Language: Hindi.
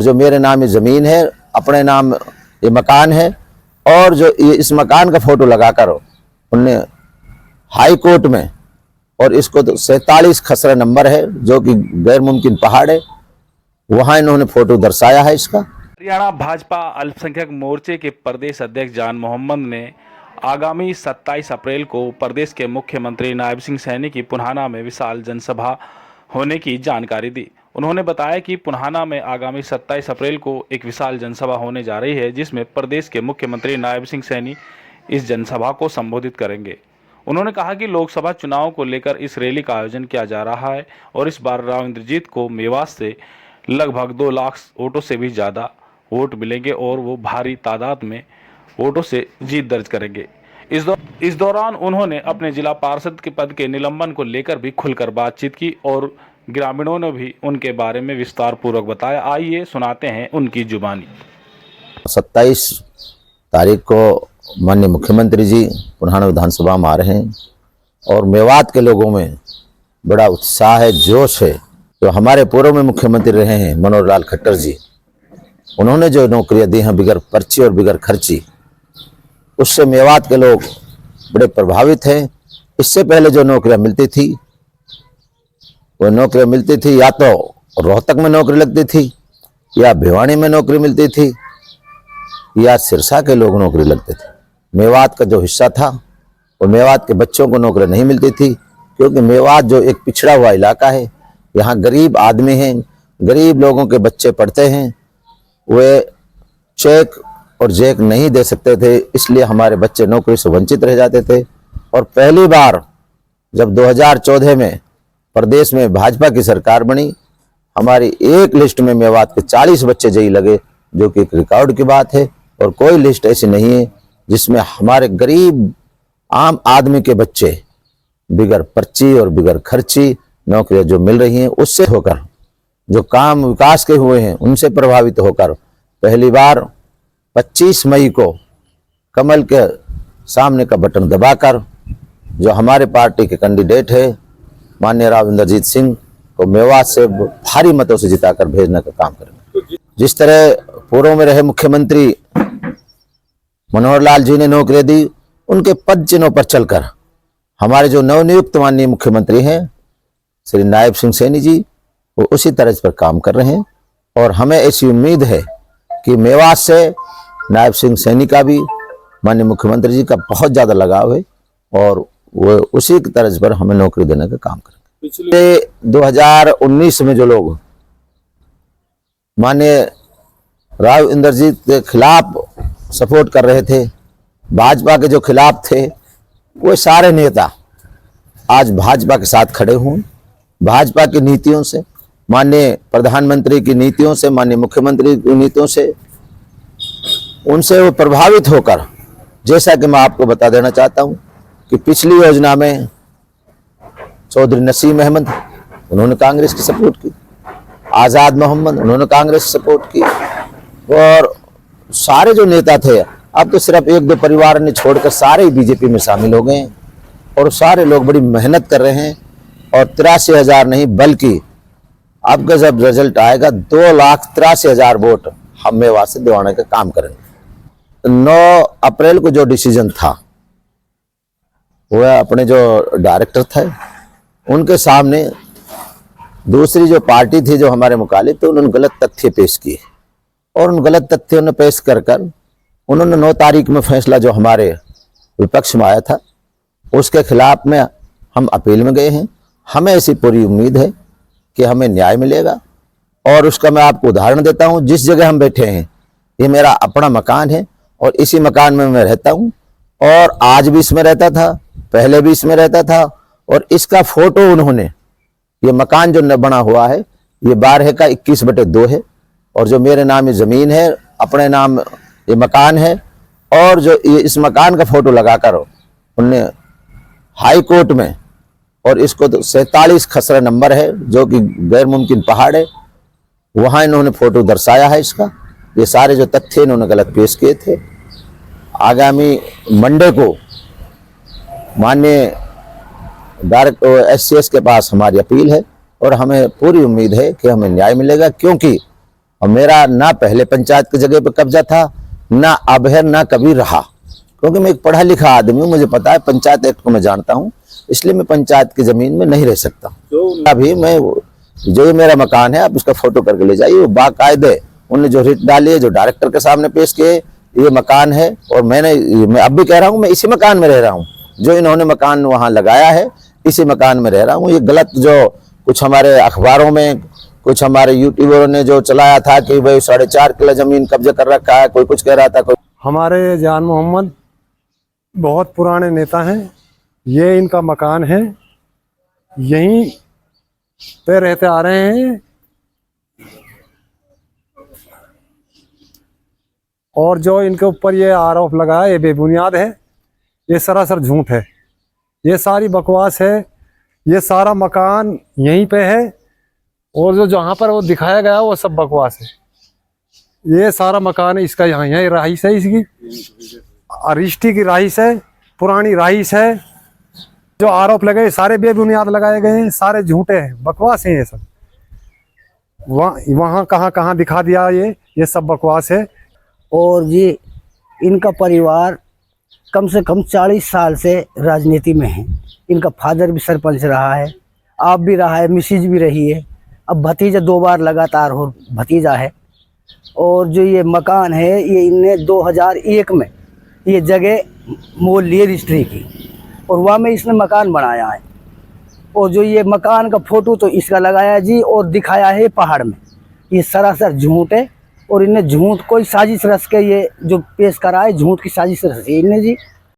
जो मेरे नाम ये ज़मीन है, अपने नाम ये मकान है, और जो ये इस मकान का फोटो लगाकर उनने हाई कोर्ट में, और इसको तो 47 खसरा नंबर है जो कि गैर मुमकिन पहाड़ है, वहां इन्होंने फोटो दर्शाया है इसका। हरियाणा भाजपा अल्पसंख्यक मोर्चे के प्रदेश अध्यक्ष जान मोहम्मद ने आगामी 27 अप्रैल को प्रदेश के मुख्यमंत्री नायब सिंह सैनी की पुन्हाना में विशाल जनसभा होने की जानकारी दी। उन्होंने बताया कि पुन्हाना में आगामी 27 अप्रैल को एक विशाल जनसभा होने जा रही है, जिसमें प्रदेश के मुख्यमंत्री नायब सिंह सैनी इस जनसभा को संबोधित करेंगे। उन्होंने कहा कि लोकसभा चुनाव को लेकर इस रैली का आयोजन किया जा रहा है और इस बार राव इंद्रजीत को मेवात से लगभग 2 लाख वोटों से भी ज़्यादा वोट मिलेंगे और वो भारी तादाद में वोटों से जीत दर्ज करेंगे। इस दौरान उन्होंने अपने जिला पार्षद के पद के निलंबन को लेकर भी खुलकर बातचीत की और ग्रामीणों ने भी उनके बारे में विस्तार पूर्वक बताया। आइए सुनाते हैं उनकी जुबानी। 27 तारीख को माननीय मुख्यमंत्री जी पुन्हाना विधानसभा में आ रहे हैं और मेवात के लोगों में बड़ा उत्साह है, जोश है। जो हमारे पूर्व में मुख्यमंत्री रहे हैं मनोहर लाल खट्टर जी, उन्होंने जो नौकरियां दी हैं बिगर पर्ची और बिगर खर्ची, उससे मेवात के लोग बड़े प्रभावित हैं। इससे पहले जो नौकरियां मिलती थी, वो नौकरियां मिलती थी या तो रोहतक में नौकरी लगती थी, या भिवानी में नौकरी मिलती थी, या सिरसा के लोग नौकरी लगते थे। मेवात का जो हिस्सा था वो मेवात के बच्चों को नौकरी नहीं मिलती थी, क्योंकि मेवात जो एक पिछड़ा हुआ इलाका है, यहाँ गरीब आदमी हैं, गरीब लोगों के बच्चे पढ़ते हैं, वे चेक और जेक नहीं दे सकते थे, इसलिए हमारे बच्चे नौकरी से वंचित रह जाते थे। और पहली बार जब 2014 में प्रदेश में भाजपा की सरकार बनी, हमारी एक लिस्ट में मेवात के 40 बच्चे जई लगे, जो कि एक रिकॉर्ड की बात है। और कोई लिस्ट ऐसी नहीं है जिसमें हमारे गरीब आम आदमी के बच्चे बिगर पर्ची और बिगर खर्ची नौकरियां जो मिल रही हैं, उससे होकर जो काम विकास के हुए हैं उनसे प्रभावित होकर पहली बार 25 मई को कमल के सामने का बटन दबाकर जो हमारे पार्टी के कैंडिडेट है माननीय राव इंद्रजीत सिंह को मेवात से भारी मतों से जिताकर भेजने का काम करेंगे। जिस तरह पूर्व में रहे मुख्यमंत्री मनोहर लाल जी ने नौकरी दी, उनके पद चिन्हों पर चलकर हमारे जो नवनियुक्त माननीय मुख्यमंत्री हैं श्री नायब सिंह सैनी जी, वो उसी तरह पर काम कर रहे हैं। और हमें ऐसी उम्मीद है कि मेवात से नायब सिंह सैनी का भी माननीय मुख्यमंत्री जी का बहुत ज़्यादा लगाव है और वो उसी की तरज पर हमें नौकरी देने का काम करेंगे। पिछले 2019 में जो लोग माननीय राव इंद्रजीत के खिलाफ सपोर्ट कर रहे थे, भाजपा के जो खिलाफ थे, वो सारे नेता आज भाजपा के साथ खड़े हों। भाजपा की नीतियों से, माननीय प्रधानमंत्री की नीतियों से, माननीय मुख्यमंत्री की नीतियों से, उनसे वो प्रभावित होकर, जैसा कि मैं आपको बता देना चाहता हूं कि पिछली योजना में चौधरी नसीम अहमद उन्होंने कांग्रेस की सपोर्ट की, आज़ाद मोहम्मद उन्होंने कांग्रेस की सपोर्ट की, और सारे जो नेता थे, अब तो सिर्फ 1-2 परिवार ने छोड़कर सारे बीजेपी में शामिल हो गए हैं और सारे लोग बड़ी मेहनत कर रहे हैं। और 83,000 नहीं बल्कि अब का जब रिजल्ट आएगा 2,83,000 वोट हम मेवात से दिवाने का काम करेंगे। 9 अप्रैल को जो डिसीजन था, वह अपने जो डायरेक्टर थे उनके सामने दूसरी जो पार्टी थी जो हमारे मुखालिफ थे, उन्होंने गलत तथ्य पेश किए और उन गलत तथ्यों ने पेश कर उन्होंने 9 तारीख में फैसला जो हमारे विपक्ष में आया था उसके खिलाफ में हम अपील में गए हैं। हमें ऐसी पूरी उम्मीद है कि हमें न्याय मिलेगा और उसका मैं आपको उदाहरण देता हूं। जिस जगह हम बैठे हैं ये मेरा अपना मकान है और इसी मकान में मैं रहता हूं और आज भी इसमें रहता था, पहले भी इसमें रहता था। और इसका फोटो उन्होंने, ये मकान जो न बना हुआ है ये 12 का 21/2 है और जो मेरे नाम ये ज़मीन है, अपने नाम ये मकान है। और जो ये इस मकान का फोटो लगाकर उनने हाई कोर्ट में, और इसको तो 47 खसरा नंबर है जो कि गैर मुमकिन पहाड़ है, वहाँ इन्होंने फोटो दर्शाया है इसका। ये सारे जो तथ्य इन्होंने गलत पेश किए थे। आगामी मंडे को माननीय SCS के पास हमारी अपील है और हमें पूरी उम्मीद है कि हमें न्याय मिलेगा, क्योंकि और मेरा ना पहले पंचायत की जगह पे कब्जा था, ना अब है, ना कभी रहा, क्योंकि मैं एक पढ़ा लिखा आदमी हूँ, मुझे पता है पंचायत एक्ट को मैं जानता हूँ, इसलिए मैं पंचायत की जमीन में नहीं रह सकता। अभी मैं जो ये मेरा मकान है, आप इसका फोटो करके ले जाइए, वो बाकायदे उन्होंने जो रिट डाली है, जो डायरेक्टर के सामने पेश किए, ये मकान है। और मैं अब भी कह रहा हूँ, मैं इसी मकान में रह रहा हूँ, जो इन्होंने मकान वहां लगाया है, इसी मकान में रह रहा हूँ। ये गलत जो कुछ हमारे अखबारों में, कुछ हमारे यूट्यूबरों ने जो चलाया था कि भाई 4.5 किलो जमीन कब्जा कर रखा है, कोई कुछ कह रहा था, कोई। हमारे जान मोहम्मद बहुत पुराने नेता हैं, ये इनका मकान है, यहीं पे रहते आ रहे हैं। और जो इनके ऊपर ये आरोप लगा है, ये बेबुनियाद है, ये सरासर झूठ है, ये सारी बकवास है। ये सारा मकान यहीं पे है, और जो जहाँ पर वो दिखाया गया वो सब बकवास है। ये सारा मकान है इसका, यहाँ यही रहाइश है इसकी, अरिष्टी की रहाइश है, पुरानी रहाइश है। जो आरोप लगे सारे बेबुनियाद लगाए गए हैं, सारे झूठे हैं, बकवास हैं ये सब। वहाँ कहाँ दिखा दिया, ये सब बकवास है। और ये इनका परिवार कम से कम 40 साल से राजनीति में है। इनका फादर भी सरपंच रहा है, आप भी रहा है, मिसिज भी रही है, अब भतीजा 2 बार लगातार हो भतीजा है। और जो ये मकान है, ये इनने 2001 में ये जगह मोल लिए रजिस्ट्री की, और वहाँ में इसने मकान बनाया है। और जो ये मकान का फोटो तो इसका लगाया जी, और दिखाया है पहाड़ में। ये सरासर झूठ है, और इन्हें झूठ कोई साजिश रच के ये जो पेश करा है, झूठ की साजिश रची है इन्हें जी।